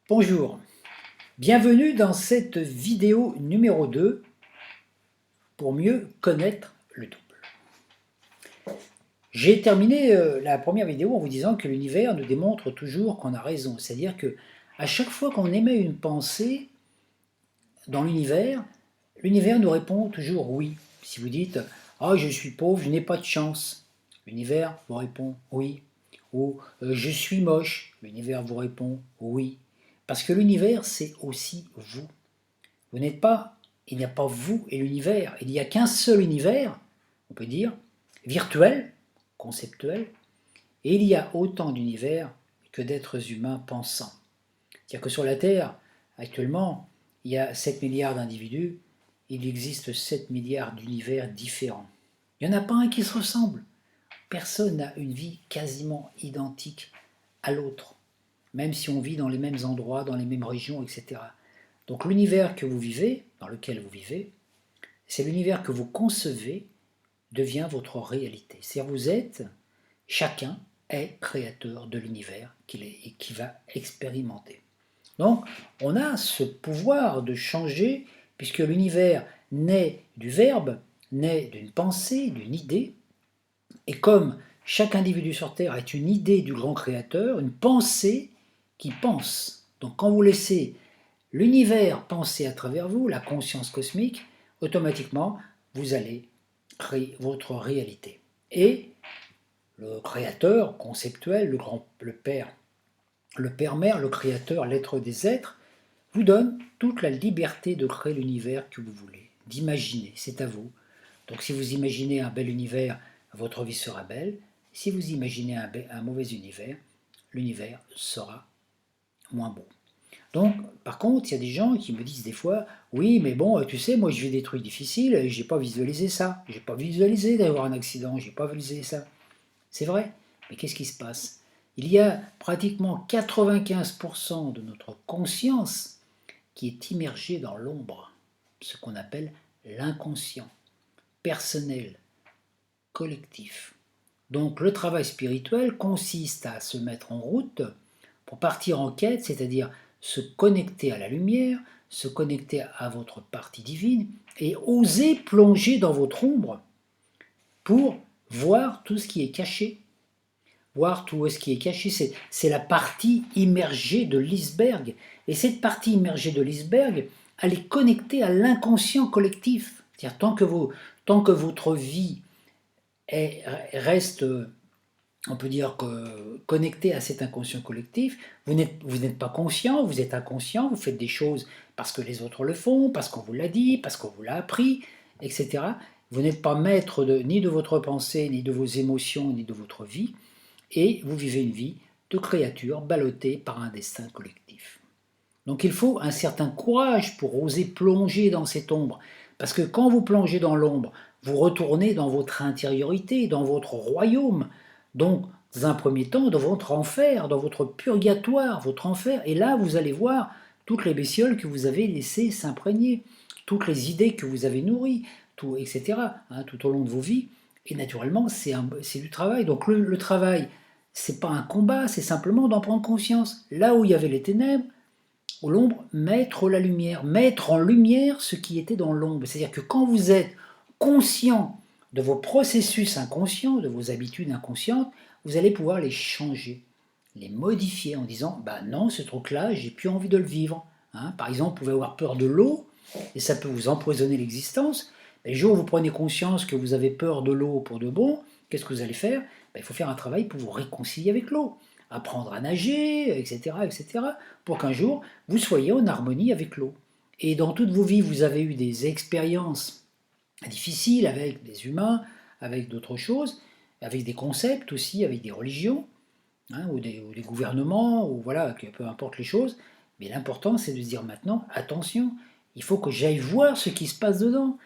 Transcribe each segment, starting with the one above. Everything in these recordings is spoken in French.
Bonjour, bienvenue dans cette vidéo numéro 2 pour mieux connaître le double. J'ai terminé la première vidéo en vous disant que l'univers nous démontre toujours qu'on a raison, c'est-à-dire que à chaque fois qu'on émet une pensée dans l'univers nous répond toujours oui. Si vous dites « Ah, je suis pauvre, je n'ai pas de chance », l'univers vous répond oui. Ou je suis moche », l'univers vous répond oui. Parce que l'univers, c'est aussi vous. Vous n'êtes pas, il n'y a pas vous et l'univers, il n'y a qu'un seul univers, on peut dire, virtuel, conceptuel, et il y a autant d'univers que d'êtres humains pensants. C'est-à-dire que sur la Terre, actuellement, il y a 7 milliards d'individus, il existe 7 milliards d'univers différents. Il n'y en a pas un qui se ressemble. Personne n'a une vie quasiment identique à l'autre, même si on vit dans les mêmes endroits, dans les mêmes régions, etc. Donc l'univers que vous vivez, dans lequel vous vivez, c'est l'univers que vous concevez, devient votre réalité. C'est-à-dire vous êtes, chacun est créateur de l'univers qu'il va expérimenter. Donc on a ce pouvoir de changer, puisque l'univers naît du verbe, naît d'une pensée, d'une idée, et comme chaque individu sur Terre est une idée du grand créateur, une pensée qui pense. Donc quand vous laissez l'univers penser à travers vous, la conscience cosmique, automatiquement, vous allez créer votre réalité. Et le créateur conceptuel, le Père-Mère, le créateur, l'être des êtres, vous donne toute la liberté de créer l'univers que vous voulez, d'imaginer, c'est à vous. Donc si vous imaginez un bel univers, votre vie sera belle. Si vous imaginez un mauvais univers, l'univers sera moins beau. Donc, par contre, il y a des gens qui me disent des fois, oui, mais bon, tu sais, moi je vis des trucs difficiles et j'ai pas visualisé ça. J'ai pas visualisé d'avoir un accident, j'ai pas visualisé ça. C'est vrai, mais qu'est-ce qui se passe? Il y a pratiquement 95% de notre conscience qui est immergée dans l'ombre, ce qu'on appelle l'inconscient, personnel, collectif. Donc le travail spirituel consiste à se mettre en route pour partir en quête, c'est-à-dire se connecter à la lumière, se connecter à votre partie divine et oser plonger dans votre ombre pour voir tout ce qui est caché. Voir tout ce qui est caché, c'est la partie immergée de l'iceberg. Et cette partie immergée de l'iceberg, elle est connectée à l'inconscient collectif. C'est-à-dire tant que votre vie reste, on peut dire, connectée à cet inconscient collectif, vous n'êtes pas conscient, vous êtes inconscient, vous faites des choses parce que les autres le font, parce qu'on vous l'a dit, parce qu'on vous l'a appris, etc. Vous n'êtes pas maître ni de votre pensée, ni de vos émotions, ni de votre vie, et vous vivez une vie de créature ballottée par un destin collectif. Donc il faut un certain courage pour oser plonger dans cette ombre, parce que quand vous plongez dans l'ombre, vous retournez dans votre intériorité, dans votre royaume, donc dans un premier temps dans votre enfer, dans votre purgatoire, votre enfer, et là vous allez voir toutes les bestioles que vous avez laissées s'imprégner, toutes les idées que vous avez nourries, tout, etc., tout au long de vos vies, et naturellement c'est du travail. Donc le travail, c'est pas un combat, c'est simplement d'en prendre conscience. Là où il y avait les ténèbres, ou l'ombre, mettre la lumière, mettre en lumière ce qui était dans l'ombre. C'est-à-dire que quand vous êtes conscient de vos processus inconscients, de vos habitudes inconscientes, vous allez pouvoir les changer, les modifier en disant bah non, ce truc-là, j'ai plus envie de le vivre. Par exemple, vous pouvez avoir peur de l'eau et ça peut vous empoisonner l'existence. Le jour où vous prenez conscience que vous avez peur de l'eau pour de bon, qu'est-ce que vous allez faire? Il faut faire un travail pour vous réconcilier avec l'eau, apprendre à nager, etc., pour qu'un jour, vous soyez en harmonie avec l'eau. Et dans toutes vos vies, vous avez eu des expériences difficiles avec des humains, avec d'autres choses, avec des concepts aussi, avec des religions, ou des gouvernements, ou voilà, peu importe les choses. Mais l'important, c'est de se dire maintenant, attention, il faut que j'aille voir ce qui se passe dedans.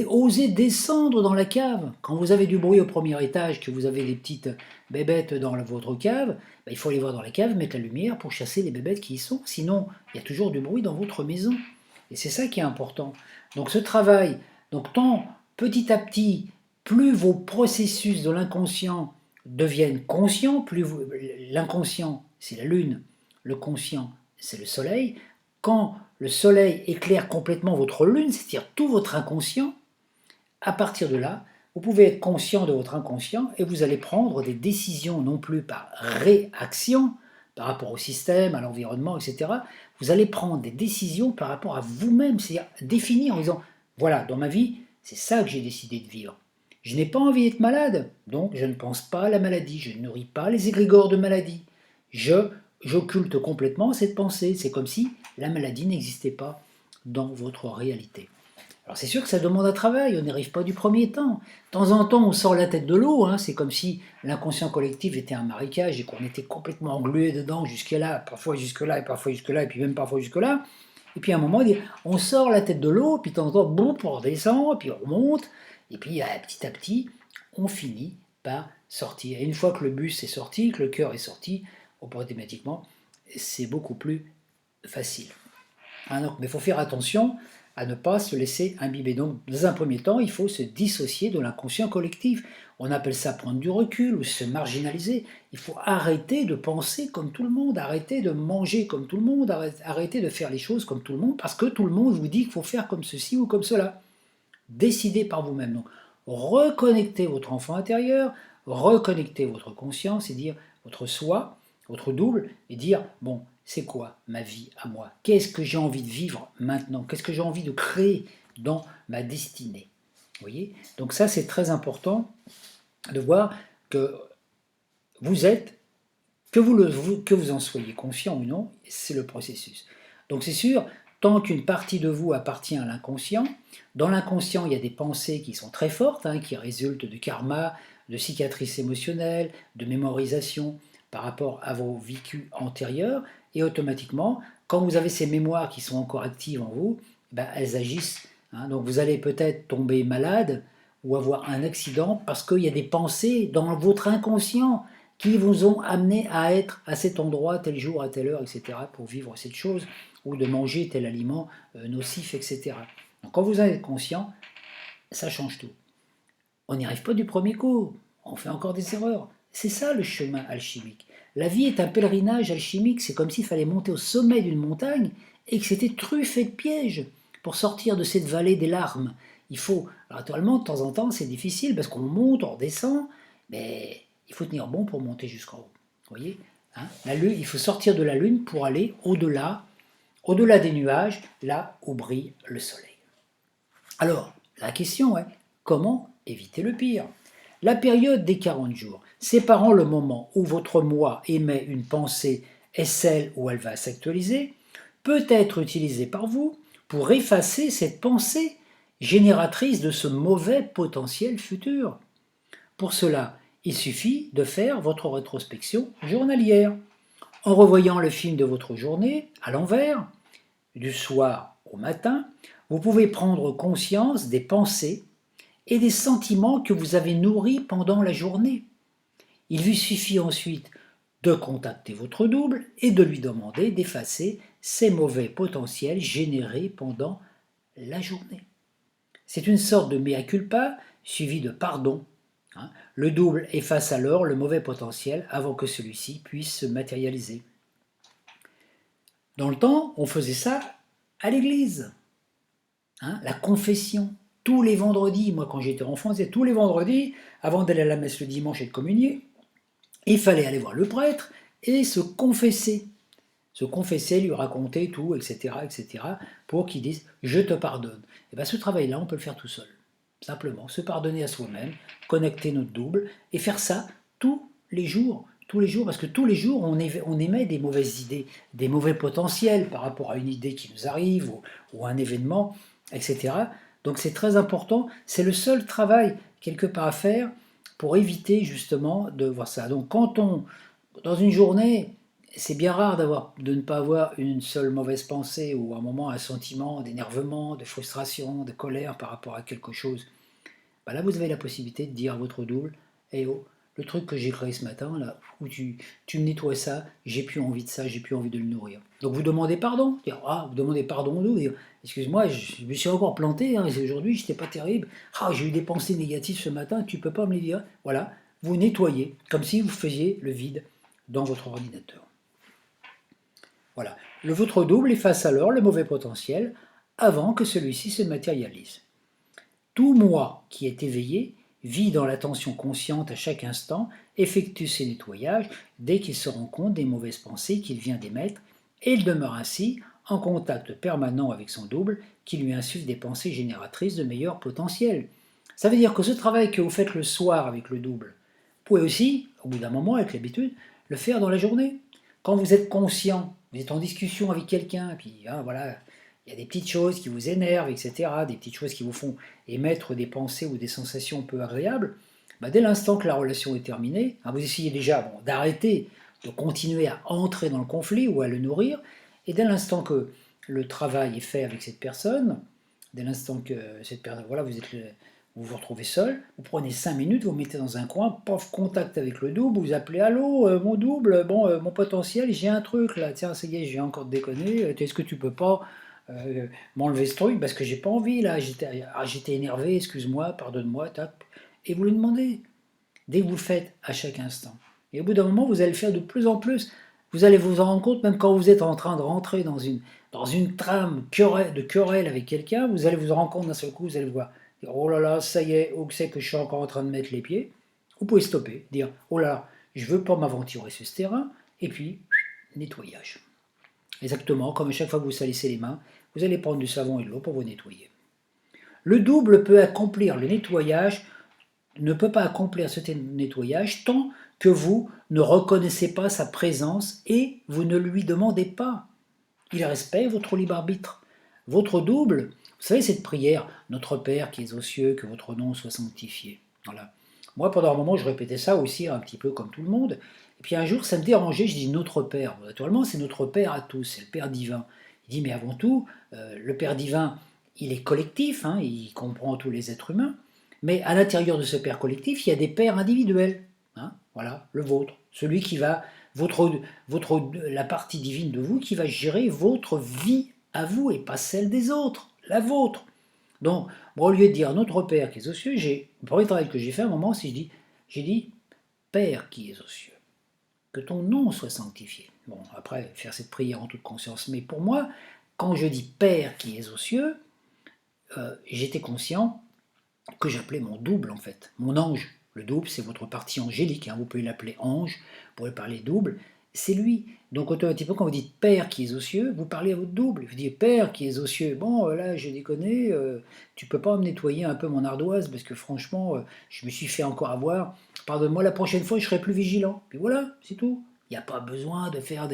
Oser descendre dans la cave. Quand vous avez du bruit au premier étage, que vous avez des petites bébêtes dans votre cave, il faut aller voir dans la cave, mettre la lumière pour chasser les bébêtes qui y sont. Sinon, il y a toujours du bruit dans votre maison. Et c'est ça qui est important. Donc ce travail, tant petit à petit, plus vos processus de l'inconscient deviennent conscients, plus l'inconscient, c'est la lune, le conscient, c'est le soleil. Quand le soleil éclaire complètement votre lune, c'est-à-dire tout votre inconscient, à partir de là, vous pouvez être conscient de votre inconscient et vous allez prendre des décisions non plus par réaction par rapport au système, à l'environnement, etc. Vous allez prendre des décisions par rapport à vous-même, c'est-à-dire définir en disant, voilà, dans ma vie, c'est ça que j'ai décidé de vivre. Je n'ai pas envie d'être malade, donc je ne pense pas à la maladie, je ne nourris pas les égrégores de maladie. J'occulte complètement cette pensée, c'est comme si la maladie n'existait pas dans votre réalité. Alors c'est sûr que ça demande un travail, on n'y arrive pas du premier temps. De temps en temps, on sort la tête de l'eau, hein, c'est comme si l'inconscient collectif était un marécage et qu'on était complètement englué dedans jusque-là, parfois jusque-là, et parfois jusque-là, et puis même parfois jusque-là. Et puis à un moment, on sort la tête de l'eau, puis de temps en temps, boum, on redescend, puis on remonte, et puis petit à petit, on finit par sortir. Et une fois que le bus est sorti, que le cœur est sorti, automatiquement, c'est beaucoup plus facile. Hein, donc, mais il faut faire attention à ne pas se laisser imbiber. Donc, dans un premier temps, il faut se dissocier de l'inconscient collectif. On appelle ça prendre du recul ou se marginaliser. Il faut arrêter de penser comme tout le monde, arrêter de manger comme tout le monde, arrêter de faire les choses comme tout le monde, parce que tout le monde vous dit qu'il faut faire comme ceci ou comme cela. Décidez par vous-même. Donc, reconnectez votre enfant intérieur, reconnectez votre conscience et dire votre soi, votre double, et dire, bon, c'est quoi ma vie à moi? Qu'est-ce que j'ai envie de vivre maintenant? Qu'est-ce que j'ai envie de créer dans ma destinée? Vous voyez? Donc ça, c'est très important de voir que vous êtes, que vous en soyez conscient ou non, c'est le processus. Donc c'est sûr, tant qu'une partie de vous appartient à l'inconscient, dans l'inconscient, il y a des pensées qui sont très fortes, hein, qui résultent de karma, de cicatrices émotionnelles, de mémorisation par rapport à vos vécus antérieurs, et automatiquement, quand vous avez ces mémoires qui sont encore actives en vous, ben, elles agissent. Hein. Donc vous allez peut-être tomber malade ou avoir un accident parce qu'il y a des pensées dans votre inconscient qui vous ont amené à être à cet endroit, tel jour, à telle heure, etc., pour vivre cette chose, ou de manger tel aliment nocif, etc. Donc quand vous en êtes conscient, ça change tout. On n'y arrive pas du premier coup, on fait encore des erreurs. C'est ça le chemin alchimique. La vie est un pèlerinage alchimique, c'est comme s'il fallait monter au sommet d'une montagne et que c'était truffé de pièges pour sortir de cette vallée des larmes. Il faut, alors naturellement, de temps en temps, c'est difficile parce qu'on monte, on redescend, mais il faut tenir bon pour monter jusqu'en haut. Vous voyez, hein, la lune, il faut sortir de la lune pour aller au-delà, au-delà des nuages, là où brille le soleil. Alors, la question est, comment éviter le pire? La période des 40 jours, séparant le moment où votre moi émet une pensée et celle où elle va s'actualiser, peut être utilisée par vous pour effacer cette pensée génératrice de ce mauvais potentiel futur. Pour cela, il suffit de faire votre rétrospection journalière, en revoyant le film de votre journée à l'envers, du soir au matin. Vous pouvez prendre conscience des pensées et des sentiments que vous avez nourris pendant la journée. Il vous suffit ensuite de contacter votre double et de lui demander d'effacer ces mauvais potentiels générés pendant la journée. C'est une sorte de mea culpa suivi de pardon. Le double efface alors le mauvais potentiel avant que celui-ci puisse se matérialiser. Dans le temps, on faisait ça à l'église. La confession. Tous les vendredis, moi quand j'étais enfant, c'était tous les vendredis, avant d'aller à la messe le dimanche et de communier, il fallait aller voir le prêtre et se confesser. Se confesser, lui raconter tout, etc., etc., pour qu'il dise « je te pardonne ». Et bien ce travail-là, on peut le faire tout seul. Simplement, se pardonner à soi-même, connecter notre double, et faire ça tous les jours, parce que tous les jours, on émet des mauvaises idées, des mauvais potentiels par rapport à une idée qui nous arrive, ou un événement, etc. Donc c'est très important, c'est le seul travail quelque part à faire pour éviter justement de voir ça. Donc quand dans une journée, c'est bien rare de ne pas avoir une seule mauvaise pensée ou un moment un sentiment d'énervement, de frustration, de colère par rapport à quelque chose. Bah là, vous avez la possibilité de dire à votre double, hey oh, le truc que j'ai créé ce matin, là, où tu me nettoies ça, j'ai plus envie de ça, j'ai plus envie de le nourrir. Donc vous demandez pardon. Vous demandez pardon au double. Excuse-moi, je me suis encore planté, hein, aujourd'hui, j'étais pas terrible. J'ai eu des pensées négatives ce matin, tu peux pas me les dire. Voilà, vous nettoyez, comme si vous faisiez le vide dans votre ordinateur. Voilà. Voilà. Votre double efface alors le mauvais potentiel avant que celui-ci se matérialise. Tout moi qui est éveillé vit dans l'attention consciente à chaque instant, effectue ses nettoyages dès qu'il se rend compte des mauvaises pensées qu'il vient d'émettre, et il demeure ainsi en contact permanent avec son double qui lui insuffle des pensées génératrices de meilleur potentiel. Ça veut dire que ce travail que vous faites le soir avec le double, vous pouvez aussi, au bout d'un moment, avec l'habitude, le faire dans la journée. Quand vous êtes conscient, vous êtes en discussion avec quelqu'un, puis voilà, il y a des petites choses qui vous énervent, etc., des petites choses qui vous font émettre des pensées ou des sensations peu agréables, dès l'instant que la relation est terminée, vous essayez déjà d'arrêter de continuer à entrer dans le conflit ou à le nourrir, et dès l'instant que le travail est fait avec cette personne, dès l'instant que cette personne, voilà, vous vous retrouvez seul, vous prenez 5 minutes, vous mettez dans un coin, pof, contact avec le double, vous appelez allô, mon double, mon potentiel, j'ai un truc là, tiens, ça y est, j'ai encore déconné, est-ce que tu peux pas m'enlever ce truc parce que j'ai pas envie là, j'étais énervé, excuse-moi, pardonne-moi, tac, et vous lui demandez, dès que vous le faites à chaque instant. Et au bout d'un moment, vous allez le faire de plus en plus. Vous allez vous en rendre compte, même quand vous êtes en train de rentrer dans une trame de querelle avec quelqu'un, vous allez vous en rendre compte d'un seul coup, vous allez voir, oh là là, ça y est, où c'est que je suis encore en train de mettre les pieds. Vous pouvez stopper, dire, oh là là, je veux pas m'aventurer sur ce terrain, et puis, nettoyage. Exactement, comme à chaque fois que vous salissez les mains, vous allez prendre du savon et de l'eau pour vous nettoyer. Le double peut accomplir le nettoyage, ne peut pas accomplir ce nettoyage tant que vous ne reconnaissez pas sa présence et vous ne lui demandez pas. Il respecte votre libre arbitre. Votre double, vous savez cette prière, Notre Père qui es aux cieux, que votre nom soit sanctifié. Voilà. Moi, pendant un moment, je répétais ça aussi, un petit peu comme tout le monde. Et puis un jour, ça me dérangeait, je dis Notre Père. Naturellement, c'est notre Père à tous, c'est le Père divin. Il dit, mais avant tout, le Père divin, il est collectif, il comprend tous les êtres humains. Mais à l'intérieur de ce Père collectif, il y a des pères individuels. Voilà, le vôtre, celui qui va, la partie divine de vous qui va gérer votre vie à vous et pas celle des autres, la vôtre. Donc, moi, au lieu de dire Notre Père qui est aux cieux, le premier travail que j'ai fait à un moment, c'est j'ai dit Père qui est aux cieux, que ton nom soit sanctifié. Bon, après, faire cette prière en toute conscience. Mais pour moi, quand je dis Père qui est aux cieux, j'étais conscient que j'appelais mon double en fait, mon ange. Le double, c'est votre partie angélique, vous pouvez l'appeler ange, vous pouvez parler double, c'est lui. Donc automatiquement, quand vous dites Père qui est aux cieux, vous parlez à votre double. Vous dites Père qui est aux cieux, bon là j'ai déconné, tu peux pas me nettoyer un peu mon ardoise parce que franchement, je me suis fait encore avoir, pardonne-moi, la prochaine fois je serai plus vigilant. Puis voilà, c'est tout. Il n'y a pas besoin de faire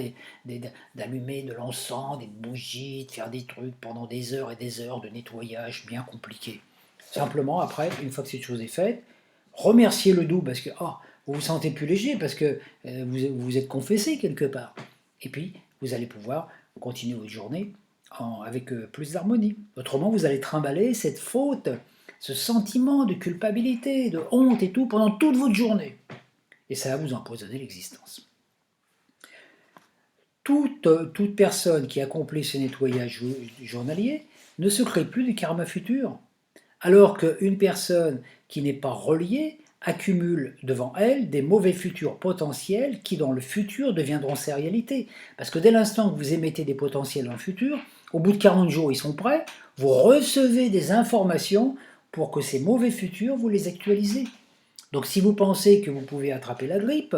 d'allumer de l'encens, des bougies, de faire des trucs pendant des heures et des heures de nettoyage bien compliqué. Simplement, après, une fois que cette chose est faite, remerciez le double parce que vous vous sentez plus léger, parce que vous vous êtes confessé quelque part. Et puis, vous allez pouvoir continuer votre journée avec plus d'harmonie. Autrement, vous allez trimballer cette faute, ce sentiment de culpabilité, de honte et tout pendant toute votre journée. Et ça va vous empoisonner l'existence. Toute personne qui accomplit ce nettoyage journalier ne se crée plus du karma futur. Alors qu'une personne qui n'est pas reliée accumule devant elle des mauvais futurs potentiels qui dans le futur deviendront sa réalité. Parce que dès l'instant que vous émettez des potentiels dans le futur, au bout de 40 jours ils sont prêts, vous recevez des informations pour que ces mauvais futurs vous les actualisez. Donc si vous pensez que vous pouvez attraper la grippe,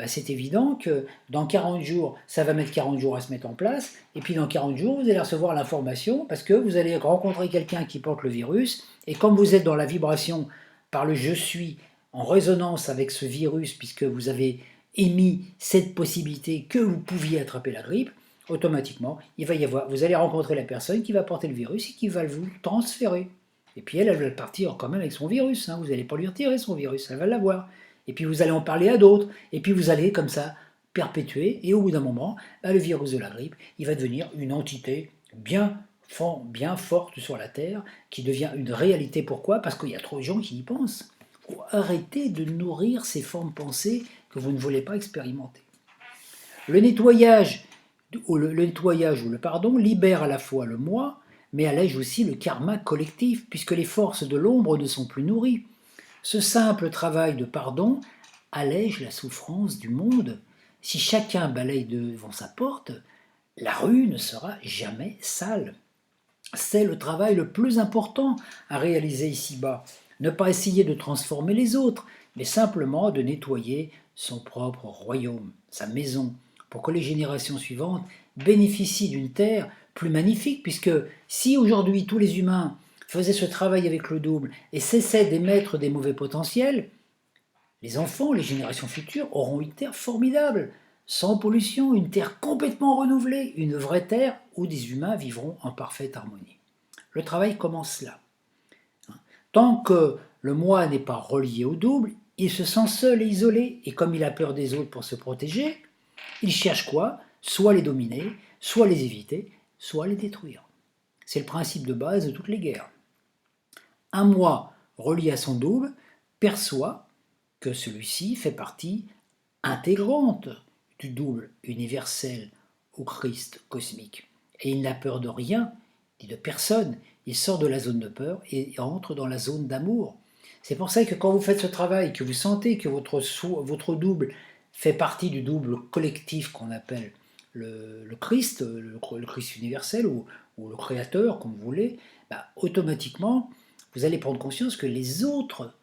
c'est évident que dans 40 jours, ça va mettre 40 jours à se mettre en place, et puis dans 40 jours, vous allez recevoir l'information, parce que vous allez rencontrer quelqu'un qui porte le virus, et comme vous êtes dans la vibration par le je suis, en résonance avec ce virus, puisque vous avez émis cette possibilité que vous pouviez attraper la grippe, automatiquement, vous allez rencontrer la personne qui va porter le virus et qui va vous transférer. Et puis elle va partir quand même avec son virus, vous n'allez pas lui retirer son virus, elle va l'avoir. Et puis vous allez en parler à d'autres, et puis vous allez comme ça perpétuer, et au bout d'un moment, le virus de la grippe, il va devenir une entité bien forte sur la Terre, qui devient une réalité. Pourquoi? Parce qu'il y a trop de gens qui y pensent. Il faut arrêter de nourrir ces formes pensées que vous ne voulez pas expérimenter. Le nettoyage ou le pardon libère à la fois le moi, mais allège aussi le karma collectif, puisque les forces de l'ombre ne sont plus nourries. Ce simple travail de pardon allège la souffrance du monde. Si chacun balaye devant sa porte, la rue ne sera jamais sale. C'est le travail le plus important à réaliser ici-bas. Ne pas essayer de transformer les autres, mais simplement de nettoyer son propre royaume, sa maison, pour que les générations suivantes bénéficient d'une terre plus magnifique, puisque si aujourd'hui tous les humains faisaient ce travail avec le double et cessaient d'émettre des mauvais potentiels, les enfants, les générations futures auront une terre formidable, sans pollution, une terre complètement renouvelée, une vraie terre où des humains vivront en parfaite harmonie. Le travail commence là. Tant que le moi n'est pas relié au double, il se sent seul et isolé, et comme il a peur des autres pour se protéger, il cherche quoi? Soit les dominer, soit les éviter, soit les détruire. C'est le principe de base de toutes les guerres. Un moi relié à son double perçoit que celui-ci fait partie intégrante du double universel au Christ cosmique. Et il n'a peur de rien, ni de personne. Il sort de la zone de peur et entre dans la zone d'amour. C'est pour ça que quand vous faites ce travail, que vous sentez que votre double fait partie du double collectif qu'on appelle le Christ, le Christ universel ou le Créateur, comme vous voulez, bah, automatiquement, vous allez prendre conscience que les autres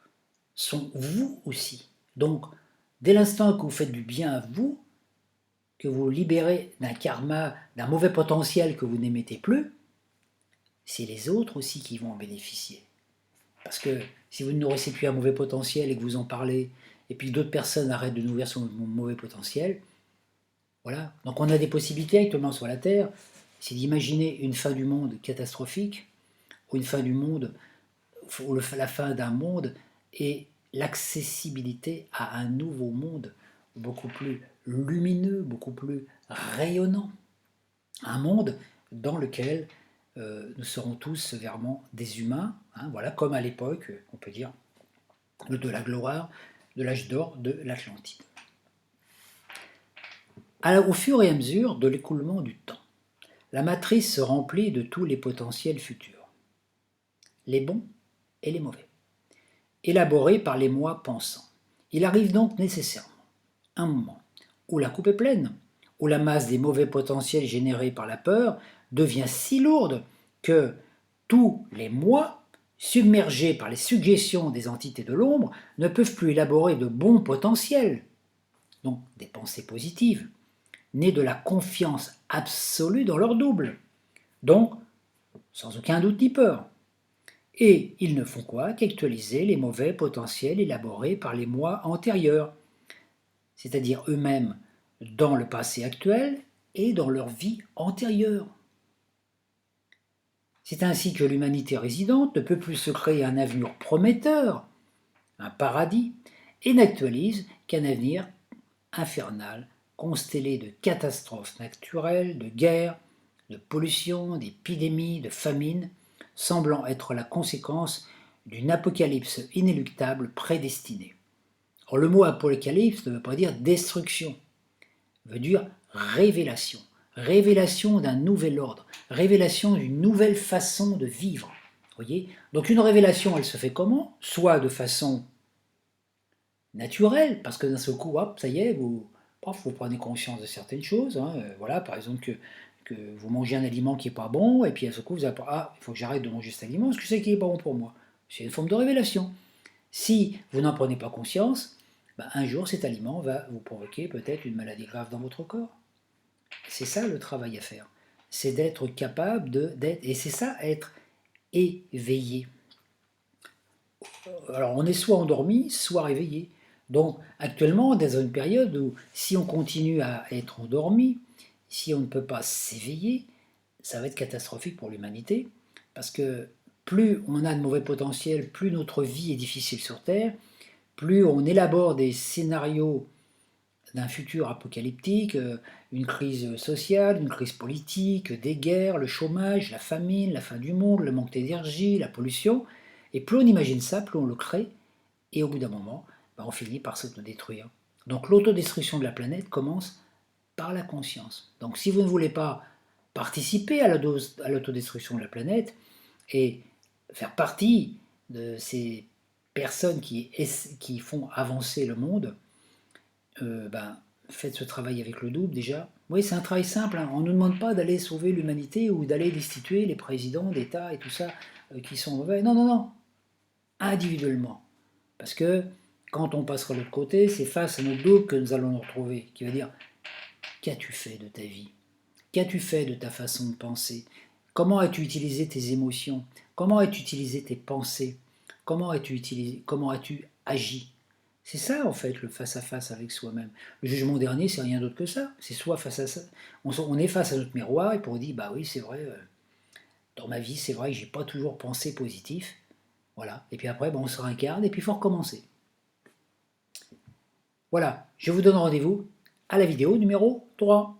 sont vous aussi. Donc, dès l'instant que vous faites du bien à vous, que vous libérez d'un karma, d'un mauvais potentiel que vous n'émettez plus, c'est les autres aussi qui vont en bénéficier. Parce que si vous ne nourrissez plus un mauvais potentiel et que vous en parlez, et puis d'autres personnes arrêtent de nourrir son mauvais potentiel, voilà. Donc on a des possibilités actuellement sur la Terre, c'est d'imaginer une fin du monde catastrophique, ou une fin du monde, ou la fin d'un monde, et l'accessibilité à un nouveau monde beaucoup plus lumineux, beaucoup plus rayonnant. Un monde dans lequel nous serons tous vraiment des humains, hein, voilà, comme à l'époque, on peut dire, de la gloire, de l'âge d'or de l'Atlantide. Au fur et à mesure de l'écoulement du temps, la matrice se remplit de tous les potentiels futurs, les bons et les mauvais, élaborés par les moi pensants. Il arrive donc nécessairement un moment où la coupe est pleine, où la masse des mauvais potentiels générés par la peur devient si lourde que tous les moi, submergés par les suggestions des entités de l'ombre, ne peuvent plus élaborer de bons potentiels, donc des pensées positives, nées de la confiance absolue dans leur double, donc sans aucun doute ni peur. Et ils ne font quoi qu'actualiser les mauvais potentiels élaborés par les moi antérieurs, c'est-à-dire eux-mêmes dans le passé actuel et dans leur vie antérieure. C'est ainsi que l'humanité résidente ne peut plus se créer un avenir prometteur, un paradis, et n'actualise qu'un avenir infernal, constellé de catastrophes naturelles, de guerres, de pollution, d'épidémies, de famines, semblant être la conséquence d'une apocalypse inéluctable prédestinée. Or, le mot apocalypse ne veut pas dire destruction, veut dire révélation, révélation d'un nouvel ordre, révélation d'une nouvelle façon de vivre. Voyez. Donc une révélation, elle se fait comment? Soit de façon naturelle, parce que d'un seul coup, hop, ça y est, vous prenez conscience de certaines choses. Hein, voilà, par exemple que vous mangez un aliment qui n'est pas bon, et puis à ce coup, vous avez il faut que j'arrête de manger cet aliment, parce que c'est qui n'est pas bon pour moi. C'est une forme de révélation. Si vous n'en prenez pas conscience, ben, un jour cet aliment va vous provoquer peut-être une maladie grave dans votre corps. C'est ça le travail à faire. C'est d'être capable d'être, et c'est ça être éveillé. Alors on est soit endormi, soit réveillé. Donc actuellement, dans une période où si on continue à être endormi, si on ne peut pas s'éveiller, ça va être catastrophique pour l'humanité, parce que plus on a de mauvais potentiel, plus notre vie est difficile sur Terre, plus on élabore des scénarios d'un futur apocalyptique, une crise sociale, une crise politique, des guerres, le chômage, la famine, la fin du monde, le manque d'énergie, la pollution, et plus on imagine ça, plus on le crée, et au bout d'un moment, on finit par s'autodétruire. Donc l'autodestruction de la planète commence par la conscience. Donc si vous ne voulez pas participer à l'autodestruction de la planète et faire partie de ces personnes qui font avancer le monde, faites ce travail avec le double déjà, Oui, c'est un travail simple, hein. On ne nous demande pas d'aller sauver l'humanité ou d'aller destituer les présidents d'État et tout ça qui sont mauvais. Non, non, non. Individuellement. Parce que quand on passera de l'autre côté, c'est face à notre double que nous allons nous retrouver, qui va dire qu'as-tu fait de ta vie? Qu'as-tu fait de ta façon de penser? Comment as-tu utilisé tes émotions? Comment as-tu utilisé tes pensées? Comment as-tu agi? C'est ça en fait le face-à-face avec soi-même. Le jugement dernier, c'est rien d'autre que ça. C'est soit face à ça, on est face à notre miroir et puis on dit bah oui c'est vrai, dans ma vie c'est vrai que j'ai pas toujours pensé positif, voilà. Et puis après on se réincarne et puis il faut recommencer. Voilà, je vous donne rendez-vous à la vidéo numéro 3.